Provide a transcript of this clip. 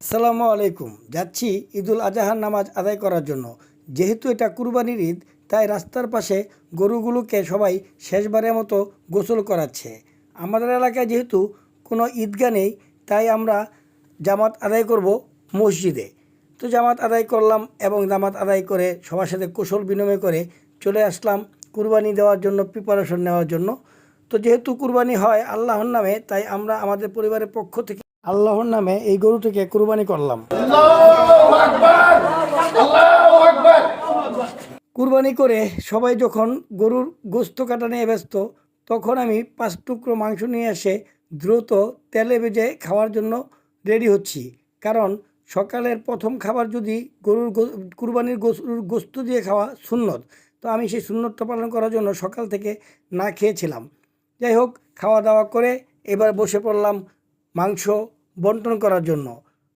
আসসালামু আলাইকুম। যাচ্ছি ঈদুল আজহার নামাজ আদায় করার জন্য। যেহেতু এটা কুরবানির ঈদ, তাই রাস্তার পাশে গরুগুলোকে সবাই শেষবারের মতো গোসল করাচ্ছে। আমাদের এলাকায় যেহেতু কোনো ঈদগাহ নেই, তাই আমরা জামাত আদায় করব মসজিদে। তো জামাত আদায় করলাম এবং জামাত আদায় করে সবার সাথে কুশল বিনিময় করে চলে আসলাম কুরবানি দেওয়ার জন্য, প্রিপারেশন নেওয়ার জন্য। তো যেহেতু কুরবানি হয় আল্লাহর নামে, তাই আমরা আমাদের পরিবারের পক্ষ থেকে আল্লাহর নামে এই গরুটিকে কুরবানি করলাম। কুরবানি করে সবাই যখন গরুর গোস্ত কাটা নিয়ে ব্যস্ত, তখন আমি 5 টুকরো মাংস নিয়ে এসে দ্রুত তেলে ভেজে খাওয়ার জন্য রেডি হচ্ছি। কারণ সকালের প্রথম খাবার যদি কুরবানির গরুর গোস্ত দিয়ে খাওয়া সুন্নত, তো আমি সেই সুন্নতটা পালন করার জন্য সকাল থেকে না খেয়েছিলাম। যাই হোক, খাওয়া দাওয়া করে এবার বসে পড়লাম মাংস বন্টন করার জন্য।